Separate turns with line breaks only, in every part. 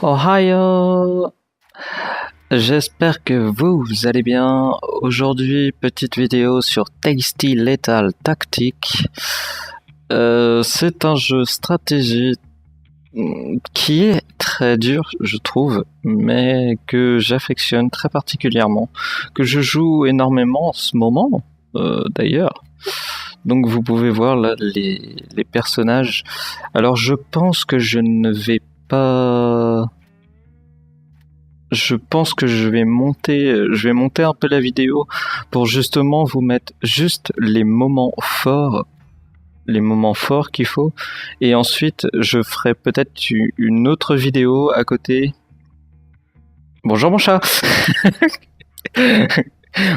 Ohio! J'espère que vous allez bien. Aujourd'hui, petite vidéo sur Tasty Lethal Tactics. C'est un jeu stratégie qui est très dur, je trouve, mais que j'affectionne très particulièrement, que je joue énormément en ce moment, d'ailleurs. Donc vous pouvez voir là les personnages. Alors je pense que je ne vais pas... Je pense que je vais monter un peu la vidéo pour justement vous mettre juste les moments forts qu'il faut. Et ensuite, je ferai peut-être une autre vidéo à côté. Bonjour mon chat.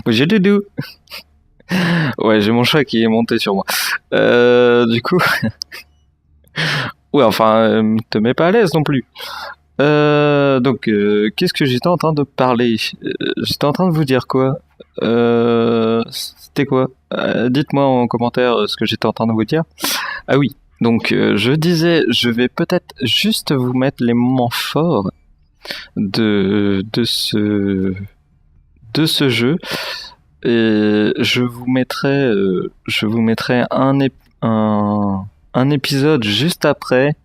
Bonjour Doudou. Ouais, j'ai mon chat qui est monté sur moi. Du coup... ouais, enfin, te mets pas à l'aise non plus. Donc, qu'est-ce que j'étais en train de parler? J'étais en train de vous dire quoi? C'était quoi? Dites-moi en commentaire ce que j'étais en train de vous dire. Ah oui, donc je disais, je vais peut-être juste vous mettre les moments forts de ce jeu. Et je vous mettrai un épisode juste après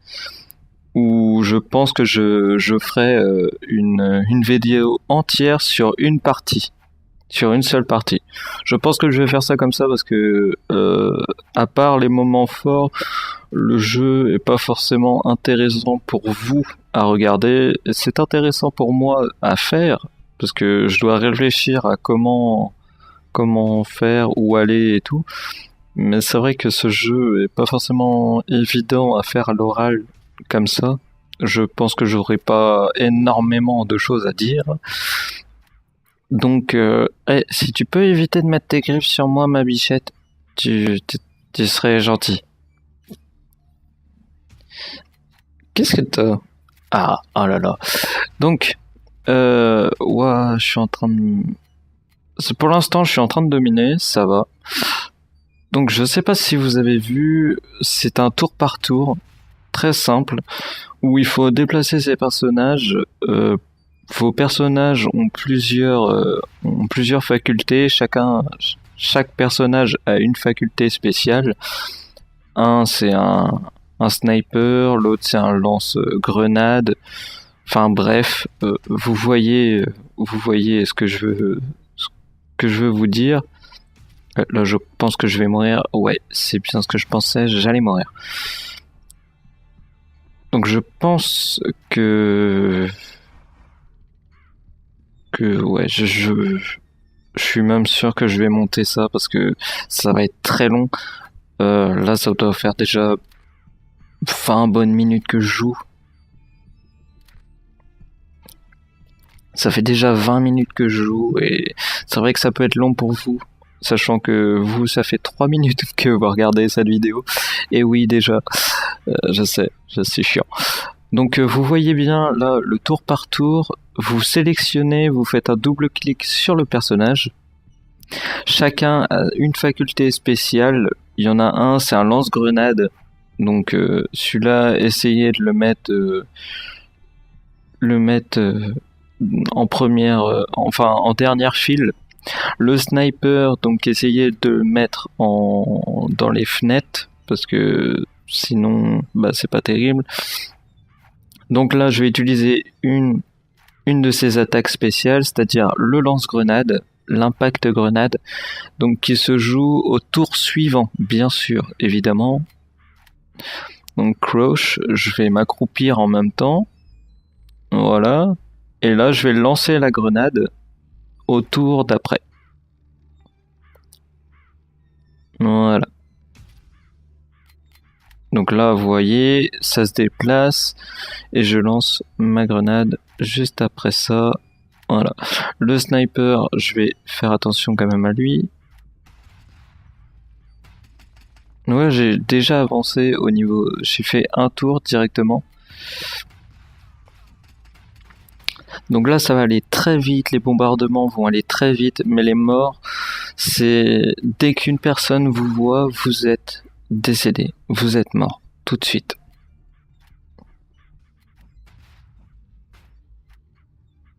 où je pense que je ferai une vidéo entière sur une seule partie. Je pense que je vais faire ça comme ça parce que à part les moments forts, le jeu est pas forcément intéressant pour vous à regarder. C'est intéressant pour moi à faire parce que je dois réfléchir à comment faire, où aller et tout. Mais c'est vrai que ce jeu est pas forcément évident à faire à l'oral comme ça. Je pense que j'aurai pas énormément de choses à dire. Donc, si tu peux éviter de mettre tes griffes sur moi, ma bichette, tu serais gentil. Qu'est-ce que t'as? Ah, oh là là. Donc, ouais, je suis en train de... Pour l'instant, je suis en train de dominer, ça va. Donc, je sais pas si vous avez vu, c'est un tour par tour, très simple, où il faut déplacer ses personnages. Vos personnages ont plusieurs facultés. Chaque personnage a une faculté spéciale. Un c'est un sniper, l'autre c'est un lance-grenade. Enfin bref, vous voyez ce que je veux vous dire. Là, je pense que je vais mourir. Ouais, c'est bien ce que je pensais, j'allais mourir. Donc je pense que ouais, je suis même sûr que je vais monter ça parce que ça va être très long. Là, ça doit faire déjà 20 bonnes minutes que je joue. Ça fait déjà 20 minutes que je joue et c'est vrai que ça peut être long pour vous. Sachant que vous, ça fait 3 minutes que vous regardez cette vidéo. Et oui, déjà, je sais, je suis chiant. Donc vous voyez bien là le tour par tour, vous sélectionnez, vous faites un double clic sur le personnage. Chacun a une faculté spéciale, il y en a un, c'est un lance-grenade. Donc celui-là, essayez de le mettre en première, enfin en dernière file. Le sniper, donc essayez de le mettre dans les fenêtres parce que sinon bah c'est pas terrible. Donc là je vais utiliser une de ces attaques spéciales, c'est-à-dire le lance-grenade, l'impact grenade, donc qui se joue au tour suivant, bien sûr, évidemment. Donc crouch, je vais m'accroupir en même temps, voilà, et là je vais lancer la grenade au tour d'après. Voilà. Donc là, vous voyez, ça se déplace et je lance ma grenade juste après ça. Voilà. Le sniper, je vais faire attention quand même à lui. Ouais, j'ai déjà avancé au niveau... J'ai fait un tour directement. Donc là, ça va aller très vite, les bombardements vont aller très vite, mais les morts, c'est dès qu'une personne vous voit, vous êtes décédé, vous êtes mort, tout de suite.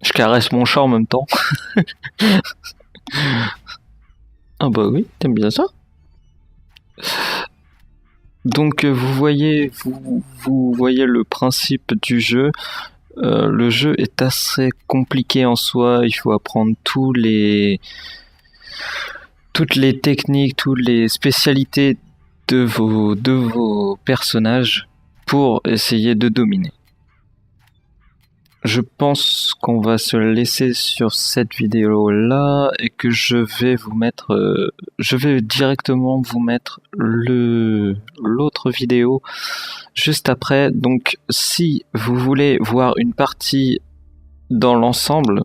Je caresse mon chat en même temps. Ah bah oui, t'aimes bien ça? Donc vous voyez le principe du jeu. Le jeu est assez compliqué en soi. Il faut apprendre toutes les techniques, toutes les spécialités de vos personnages pour essayer de dominer. Je pense qu'on va se laisser sur cette vidéo là et que je vais directement vous mettre l'autre vidéo juste après. Donc si vous voulez voir une partie dans l'ensemble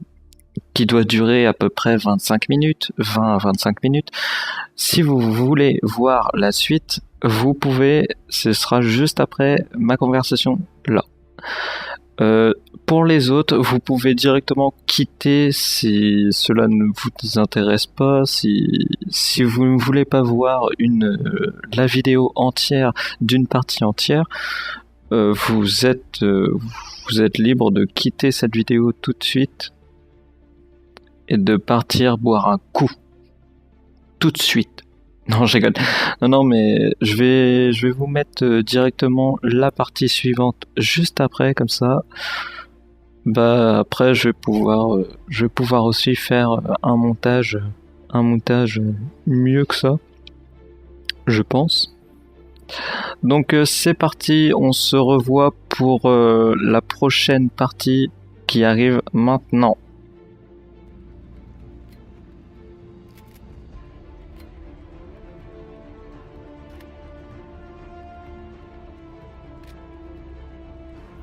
qui doit durer à peu près 25 minutes, 20 à 25 minutes, si vous voulez voir la suite, vous pouvez, ce sera juste après ma conversation là. Pour les autres, vous pouvez directement quitter si cela ne vous intéresse pas, si vous ne voulez pas voir la vidéo entière d'une partie entière, vous êtes libre de quitter cette vidéo tout de suite et de partir boire un coup tout de suite. Non, je rigole. Non, mais je vais vous mettre directement la partie suivante juste après, comme ça. Bah après, je vais pouvoir aussi faire un montage mieux que ça, je pense. Donc c'est parti, on se revoit pour la prochaine partie qui arrive maintenant.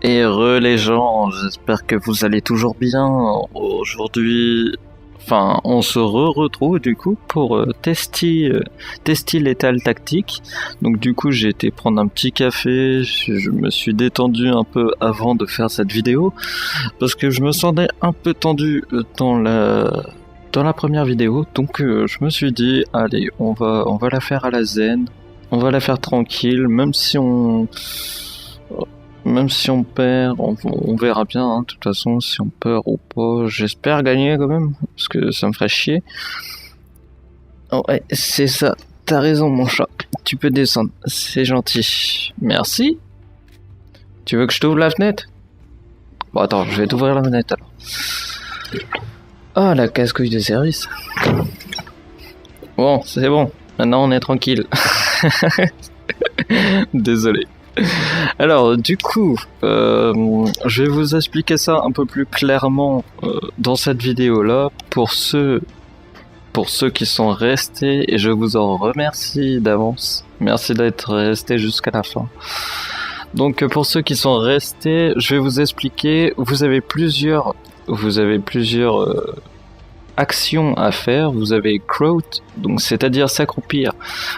Et les gens, j'espère que vous allez toujours bien. Aujourd'hui, enfin, on se retrouve du coup pour tester Lethal Tactics. Donc du coup, j'ai été prendre un petit café, je me suis détendu un peu avant de faire cette vidéo parce que je me sentais un peu tendu dans la première vidéo. Donc je me suis dit, allez, on va la faire à la zen, on va la faire tranquille, même si on perd, on verra bien, hein, de toute façon, si on perd ou pas. J'espère gagner quand même, parce que ça me ferait chier. Oh, ouais, c'est ça. T'as raison, mon chat. Tu peux descendre. C'est gentil. Merci. Tu veux que je t'ouvre la fenêtre? Bon, attends, je vais t'ouvrir la fenêtre alors. Ah, la casse-couille de service. Bon, c'est bon. Maintenant, on est tranquille. Désolé. Alors du coup, je vais vous expliquer ça un peu plus clairement dans cette vidéo là pour ceux qui sont restés, et je vous en remercie d'avance. Merci d'être restés jusqu'à la fin. Donc pour ceux qui sont restés, je vais vous expliquer. Vous avez plusieurs actions à faire. Vous avez crouch, donc c'est-à-dire s'accroupir.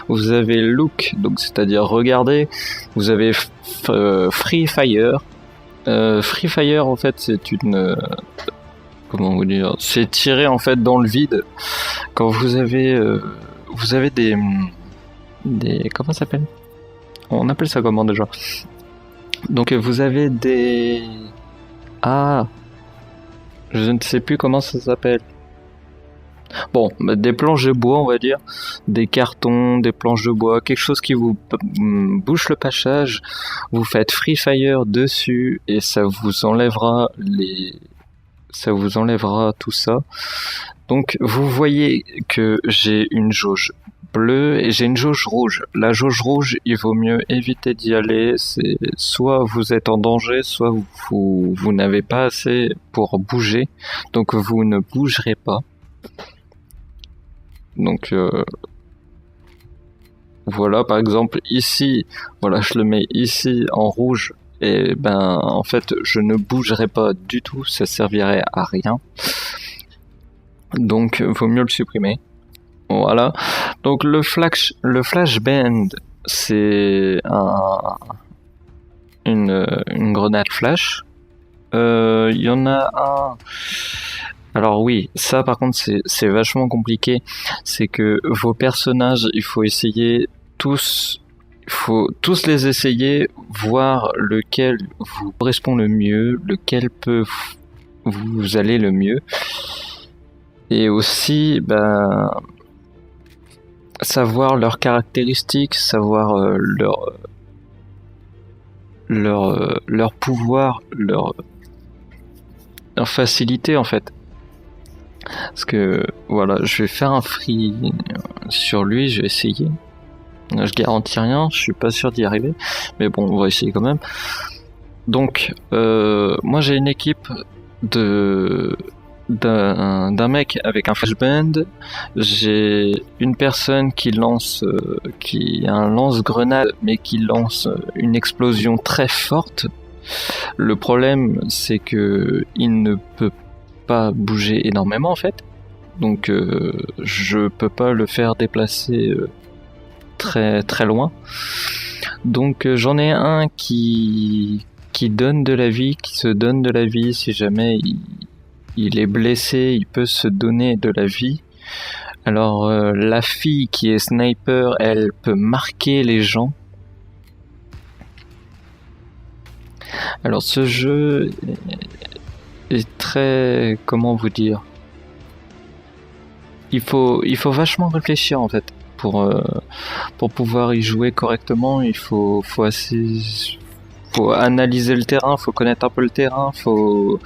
Vous avez look, donc c'est-à-dire regarder. Vous avez free fire. Free fire, en fait, c'est une comment vous dire, c'est tirer en fait dans le vide. Quand vous avez des comment ça s'appelle? On appelle ça comment déjà? Donc vous avez des je ne sais plus comment ça s'appelle. Bon, des planches de bois, on va dire, des cartons, des planches de bois, quelque chose qui vous bouche le passage, vous faites free fire dessus et ça vous enlèvera tout ça. Donc vous voyez que j'ai une jauge bleue et j'ai une jauge rouge. La jauge rouge, il vaut mieux éviter d'y aller. C'est soit vous êtes en danger, soit vous n'avez pas assez pour bouger, donc vous ne bougerez pas. Donc voilà, par exemple ici, voilà, je le mets ici en rouge, et ben en fait je ne bougerai pas du tout, ça servirait à rien. Donc vaut mieux le supprimer. Voilà. Donc le flashbang, c'est une grenade flash. Il y en a un. Alors oui, ça par contre c'est vachement compliqué. C'est que vos personnages, il faut tous les essayer, voir lequel vous correspond le mieux, lequel peut vous aller le mieux. Et aussi, savoir leurs caractéristiques, savoir leur pouvoir, leur facilité en fait. Parce que voilà, je vais faire un free sur lui, je vais essayer. Je garantis rien, je suis pas sûr d'y arriver, mais bon, on va essayer quand même. Donc, moi j'ai une équipe d'un mec avec un flashband. J'ai une personne qui a un lance-grenade, mais qui lance une explosion très forte. Le problème, c'est que il ne peut pas bouger énormément en fait, donc je peux pas le faire déplacer très très loin. Donc j'en ai un qui donne de la vie, qui se donne de la vie si jamais il est blessé, il peut se donner de la vie. Alors la fille qui est sniper, elle peut marquer les gens. Alors ce jeu est très... comment vous dire, il faut vachement réfléchir en fait pour pouvoir y jouer correctement. Il faut analyser le terrain, faut connaître un peu le terrain, faut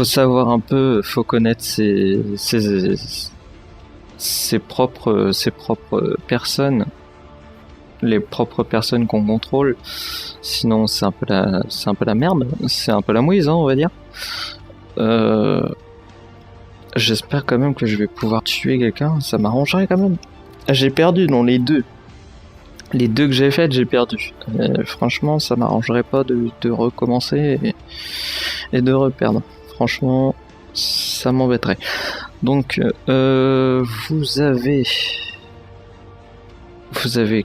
savoir un peu, faut connaître ses propres personnes, les propres personnes qu'on contrôle. Sinon c'est un peu la merde, c'est un peu la mouise, hein, on va dire. J'espère quand même que je vais pouvoir tuer quelqu'un, ça m'arrangerait quand même. J'ai perdu dans les deux. Les deux que j'ai faites, j'ai perdu. Franchement, ça m'arrangerait pas de recommencer et de reperdre. Franchement, ça m'embêterait. Donc, vous avez...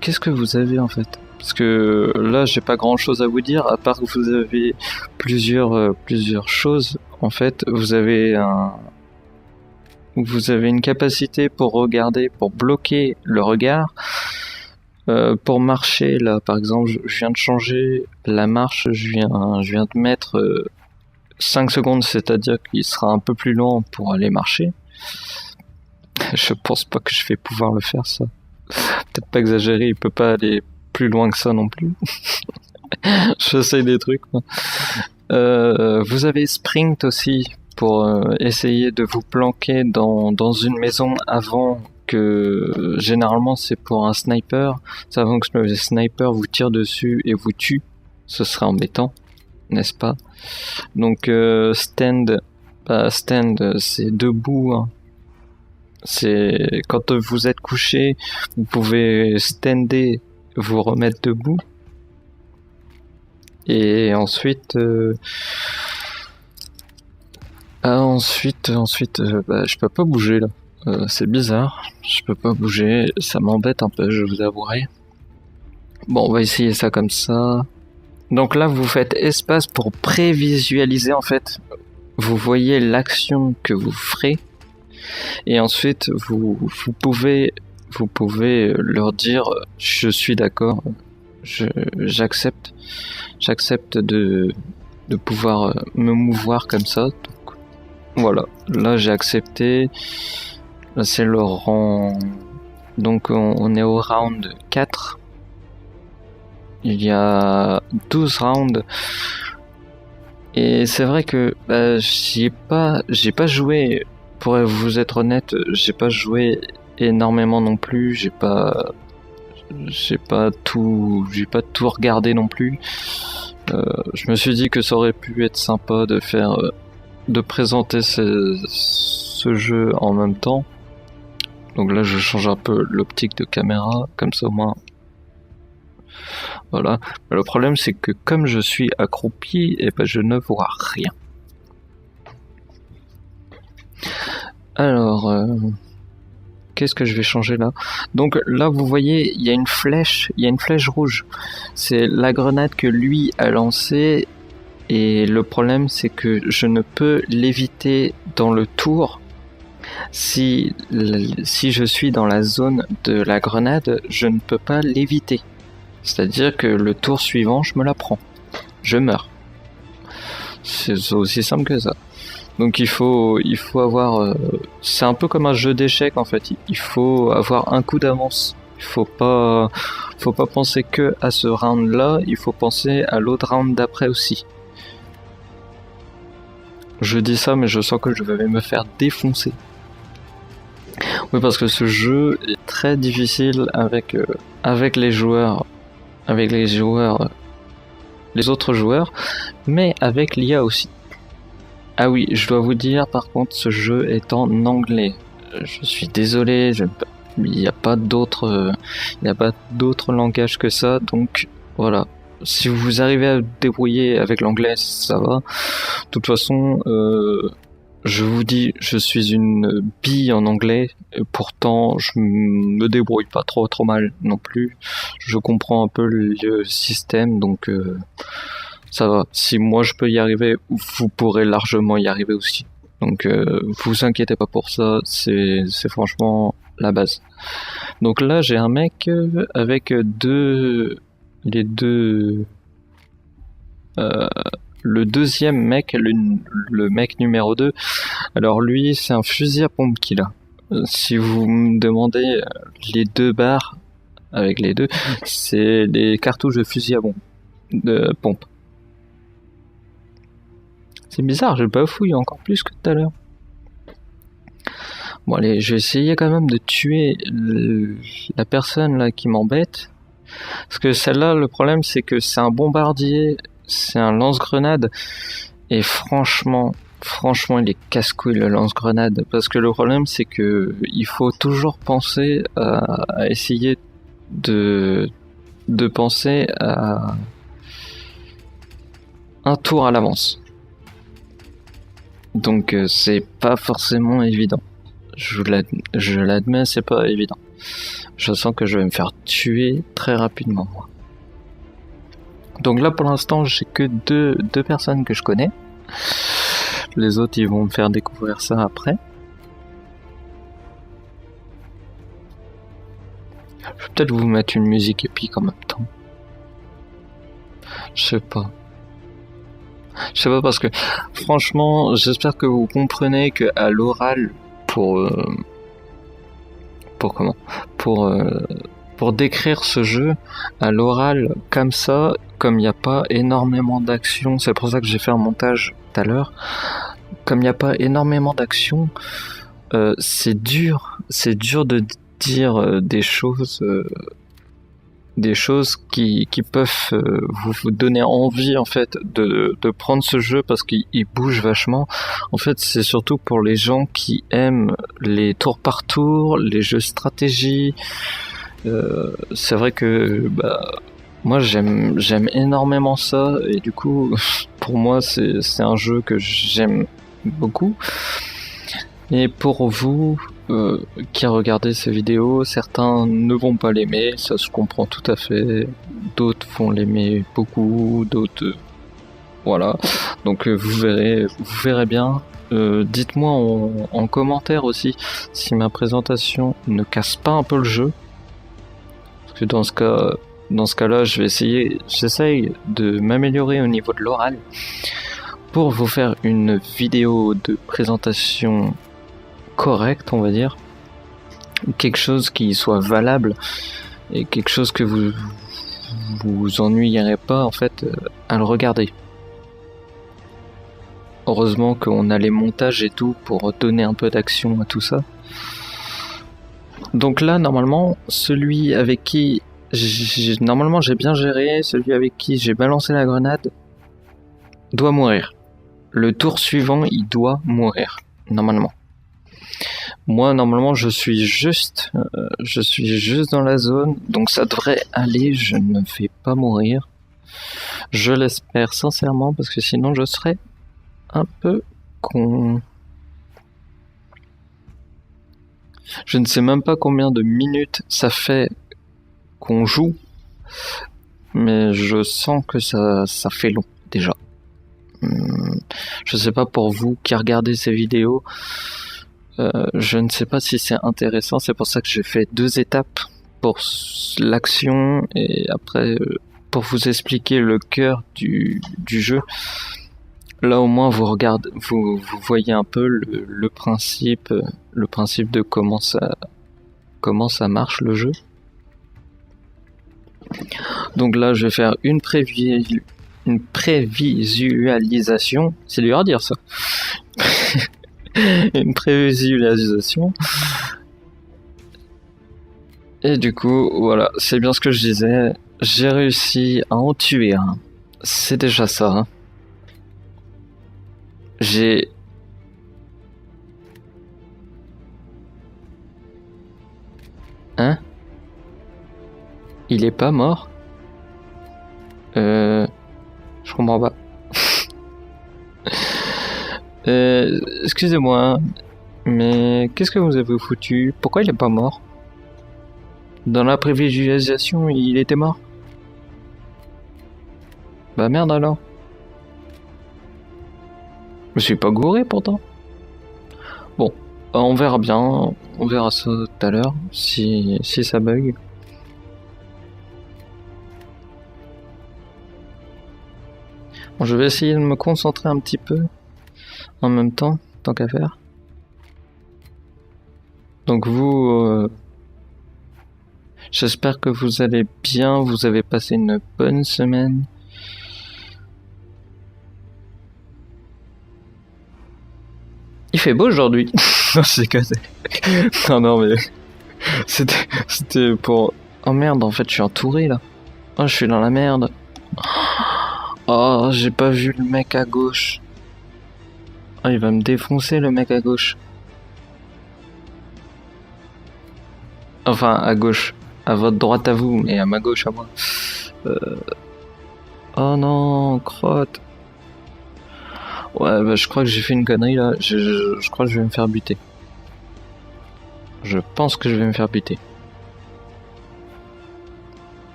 Qu'est-ce que vous avez en fait? Parce que là, j'ai pas grand-chose à vous dire, à part que vous avez plusieurs choses. En fait, vous avez une capacité pour regarder, pour bloquer le regard. Pour marcher, là, par exemple, je viens de changer la marche, je viens de mettre 5 secondes, c'est-à-dire qu'il sera un peu plus lent pour aller marcher. Je pense pas que je vais pouvoir le faire, ça. Peut-être pas exagérer, il peut pas aller plus loin que ça non plus. J'essaye des trucs, moi. Vous avez sprint aussi pour essayer de vous planquer dans une maison avant que... Généralement c'est pour un sniper, c'est avant que le sniper vous tire dessus et vous tue. Ce serait embêtant, n'est-ce pas? Donc stand, c'est debout, hein. C'est quand vous êtes couché, vous pouvez stander, vous remettre debout. Et ensuite, je peux pas bouger là. C'est bizarre, je peux pas bouger, ça m'embête un peu, je vous avouerai. Bon, on va essayer ça comme ça. Donc là, vous faites espace pour prévisualiser en fait. Vous voyez l'action que vous ferez. Et ensuite, vous pouvez leur dire je suis d'accord, j'accepte de pouvoir me mouvoir comme ça. Donc, voilà, là j'ai accepté. Là c'est le rang. Donc on est au round 4. Il y a 12 rounds. Et c'est vrai que j'ai pas joué. Pour vous être honnête, j'ai pas joué énormément non plus. J'ai pas tout regardé non plus. Je me suis dit que ça aurait pu être sympa de présenter ce jeu en même temps. Donc là, je change un peu l'optique de caméra, comme ça au moins. Voilà. Le problème, c'est que comme je suis accroupi, je ne vois rien. Alors, qu'est-ce que je vais changer là? Donc là, vous voyez, il y a une flèche rouge. C'est la grenade que lui a lancée Et le problème, c'est que je ne peux l'éviter dans le tour. Si je suis dans la zone de la grenade, je ne peux pas l'éviter. C'est-à-dire que le tour suivant, je me la prends. Je meurs. C'est aussi simple que ça. Donc il faut avoir... c'est un peu comme un jeu d'échecs en fait. Il faut avoir un coup d'avance. Il faut pas penser que à ce round-là. Il faut penser à l'autre round d'après aussi. Je dis ça, mais je sens que je vais me faire défoncer. Oui, parce que ce jeu est très difficile avec les joueurs, les autres joueurs, mais avec l'IA aussi. Ah oui, je dois vous dire, par contre, ce jeu est en anglais. Je suis désolé, il n'y a pas d'autre langage que ça, donc voilà. Si vous arrivez à vous débrouiller avec l'anglais, ça va. De toute façon, je vous dis, je suis une bille en anglais, et pourtant je me débrouille pas trop mal non plus. Je comprends un peu le système, donc ça va. Si moi je peux y arriver, vous pourrez largement y arriver aussi. Donc vous inquiétez pas pour ça, c'est franchement la base. Donc là j'ai un mec avec le deuxième mec, le mec numéro 2, alors lui c'est un fusil à pompe qu'il a. Si vous me demandez les deux barres avec les deux, c'est les cartouches de fusil à pompe. C'est bizarre, je bafouille encore plus que tout à l'heure. Bon allez, je vais essayer quand même de tuer la personne là qui m'embête. Parce que celle-là, le problème c'est que c'est un bombardier, c'est un lance-grenade. Et franchement, il est casse-couille le lance-grenade. Parce que le problème c'est que il faut toujours penser à essayer de penser à un tour à l'avance. Donc c'est pas forcément évident. Je l'admets, c'est pas évident. Je sens que je vais me faire tuer très rapidement. Donc là pour l'instant j'ai que deux personnes que je connais. Les autres ils vont me faire découvrir ça après. Je vais peut-être vous mettre une musique épique en même temps. Je sais pas parce que franchement j'espère que vous comprenez que à l'oral pour décrire ce jeu à l'oral comme ça, comme il n'y a pas énormément d'action, c'est pour ça que j'ai fait un montage tout à l'heure, comme il n'y a pas énormément d'action, c'est dur de dire des choses qui peuvent vous donner envie en fait de prendre ce jeu parce qu'il bouge vachement. En fait, c'est surtout pour les gens qui aiment les tours par tour, les jeux stratégie. C'est vrai que moi j'aime énormément ça et du coup pour moi c'est un jeu que j'aime beaucoup. Et pour vous qui regardez ces vidéos, certains ne vont pas l'aimer, ça se comprend tout à fait. D'autres vont l'aimer beaucoup, d'autres voilà. Donc vous verrez bien. Dites-moi en commentaire aussi si ma présentation ne casse pas un peu le jeu. Parce que dans ce cas-là, j'essaye de m'améliorer au niveau de l'oral pour vous faire une vidéo de présentation correcte, on va dire, quelque chose qui soit valable et quelque chose que vous ennuyerez pas en fait à le regarder. Heureusement qu'on a les montages et tout pour donner un peu d'action à tout ça. Donc là normalement celui avec qui j'ai bien géré, celui avec qui j'ai balancé la grenade doit mourir. Le tour suivant il doit mourir normalement. Moi, normalement, je suis juste dans la zone, donc ça devrait aller, je ne vais pas mourir. Je l'espère sincèrement, parce que sinon je serais un peu con. Je ne sais même pas combien de minutes ça fait qu'on joue, mais je sens que ça fait long, déjà. Je sais pas pour vous qui regardez ces vidéos, je ne sais pas si c'est intéressant, c'est pour ça que j'ai fait 2 étapes pour l'action et après pour vous expliquer le cœur du jeu. Là au moins vous regardez, vous voyez un peu le principe de comment ça marche le jeu. Donc là je vais faire une prévisualisation, c'est dur à dire ça. Une prévisualisation. Et du coup, voilà, c'est bien ce que je disais. J'ai réussi à en tuer un. C'est déjà ça. Hein. J'ai... Hein? Il est pas mort? Je comprends pas. Excusez-moi, mais qu'est-ce que vous avez foutu? Pourquoi il est pas mort? Dans la prévisualisation, il était mort? Bah merde alors. Je me suis pas gouré pourtant. Bon, on verra bien. On verra ça tout à l'heure, si ça bug. Bon, je vais essayer de me concentrer un petit peu en même temps, tant qu'à faire. Donc vous, j'espère que vous allez bien, vous avez passé une bonne semaine. Il fait beau aujourd'hui. Non, c'est cassé. Non, mais c'était pour... Oh merde, en fait, je suis entouré là. Oh, je suis dans la merde. Oh, j'ai pas vu le mec à gauche. Oh, il va me défoncer le mec à gauche. Enfin, à gauche. À votre droite à vous, mais à ma gauche à moi. Oh non, crotte. Ouais, bah je crois que j'ai fait une connerie là. Je crois que je vais me faire buter. Je pense que je vais me faire buter.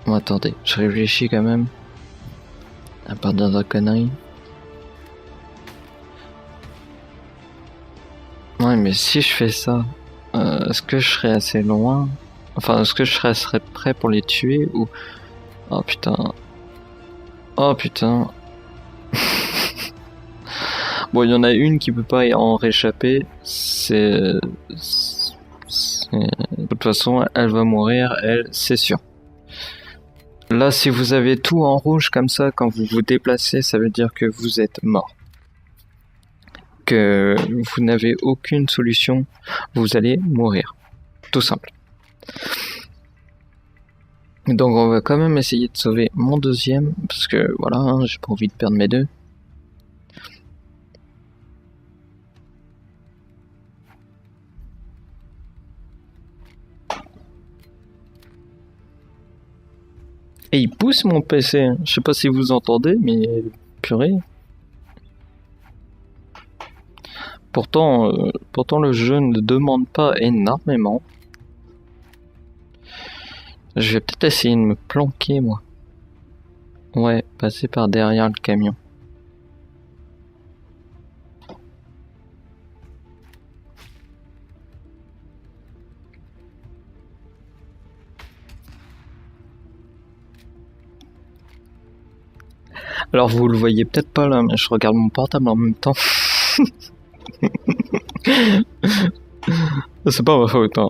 Bon, attendez, je réfléchis quand même. À part de la connerie. Ouais, mais si je fais ça, est-ce que je serai assez loin? Enfin, est-ce que je serais prêt pour les tuer ou... Oh putain. Oh putain. Bon, il y en a une qui peut pas en réchapper. De toute façon, elle va mourir, elle, c'est sûr. Là, si vous avez tout en rouge comme ça, quand vous vous déplacez, ça veut dire que vous êtes mort. Que vous n'avez aucune solution, vous allez mourir. Tout simple. Donc on va quand même essayer de sauver mon deuxième, parce que voilà, hein, j'ai pas envie de perdre mes deux. Et il pousse mon PC, je sais pas si vous entendez, mais purée. Pourtant le jeu ne demande pas énormément. Je vais peut-être essayer de me planquer, moi. Ouais, passer par derrière le camion. Alors vous le voyez peut-être pas là, mais je regarde mon portable en même temps. C'est pas ma faute, hein.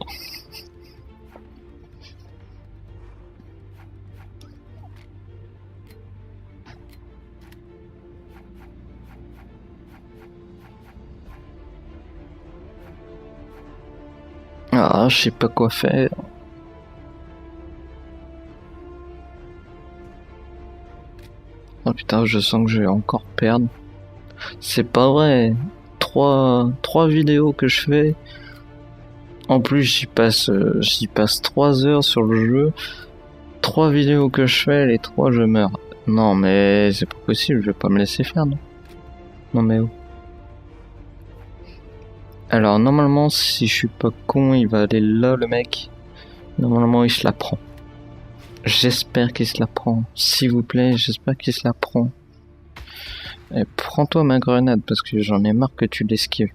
Ah, je sais pas quoi faire. Oh putain, je sens que je vais encore perdre. C'est pas vrai. Trois vidéos que je fais. En plus, j'y passe 3 heures sur le jeu. 3 vidéos que je fais, les 3 je meurs. Non mais c'est pas possible, je vais pas me laisser faire, non. Non mais oh. Alors normalement, si je suis pas con, il va aller là le mec. Normalement, il se la prend. J'espère qu'il se la prend. S'il vous plaît, j'espère qu'il se la prend. Et prends-toi ma grenade parce que j'en ai marre que tu l'esquives.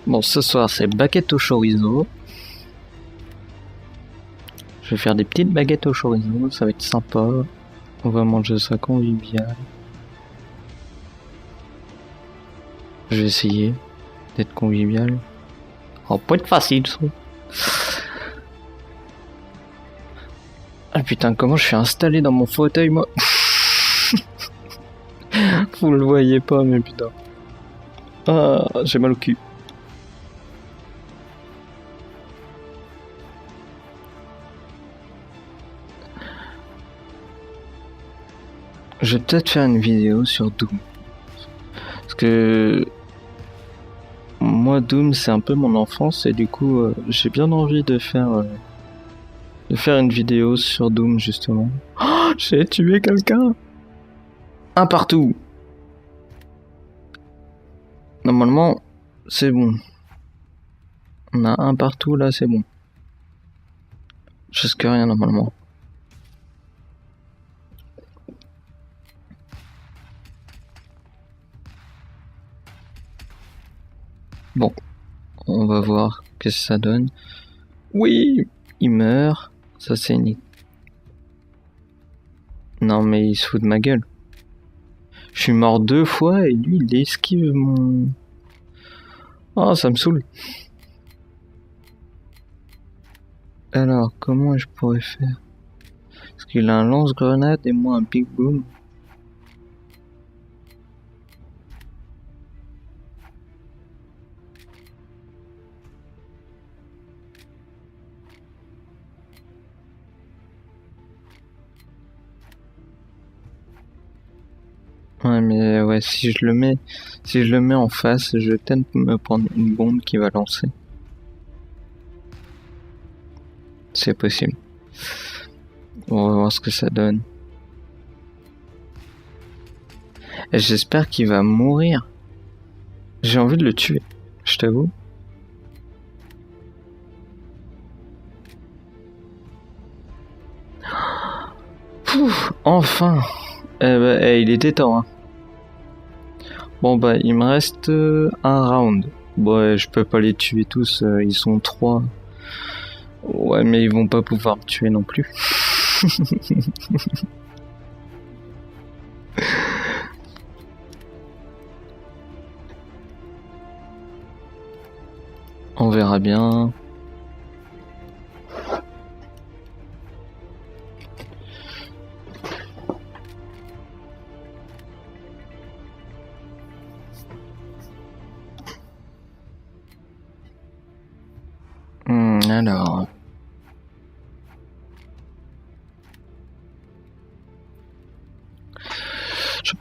Bon, ce soir, c'est baguette au chorizo. Je vais faire des petites baguettes au chorizo, ça va être sympa. On va manger ça convivial. Je vais essayer d'être convivial. Oh, pas être facile, ça. Ah putain, comment je suis installé dans mon fauteuil, moi. Vous le voyez pas, mais putain. Ah, j'ai mal au cul. Je vais peut-être faire une vidéo sur Doom. Parce que moi, Doom, c'est un peu mon enfance et du coup, j'ai bien envie de faire une vidéo sur Doom, justement. Oh, j'ai tué quelqu'un. Un partout. Normalement, c'est bon. On a un partout, là, c'est bon. Je risque rien, normalement. Bon, on va voir qu'est-ce que ça donne. Oui, il meurt. Ça c'est une... Non mais il se fout de ma gueule. Je suis mort 2 fois et lui il esquive mon... Oh, ça me saoule. Alors, comment je pourrais faire? Parce qu'il a un lance-grenade et moi un big boom. Ouais mais ouais, si je le mets en face, je tente de me prendre une bombe qui va lancer. C'est possible. On va voir ce que ça donne. Et j'espère qu'il va mourir. J'ai envie de le tuer, je t'avoue. Pouf, enfin. Il était temps. Hein. Bon bah il me reste un round. Bon ouais, je peux pas les tuer tous, ils sont 3. Ouais mais ils vont pas pouvoir me tuer non plus. On verra bien. Alors... Je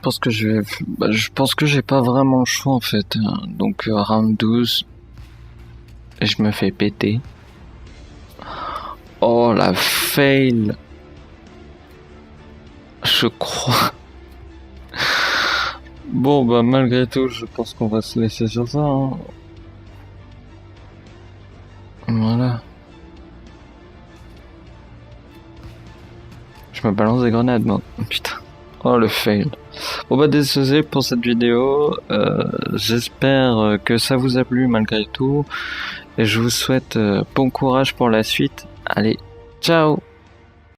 pense que j'ai pas vraiment le choix en fait. Donc round 12. Et je me fais péter. Oh la fail. Je crois. Bon bah malgré tout, je pense qu'on va se laisser sur ça. Hein. Voilà. Je me balance des grenades, moi. Putain. Oh le fail. Bon bah désolé pour cette vidéo. J'espère que ça vous a plu malgré tout. Et je vous souhaite bon courage pour la suite. Allez, ciao!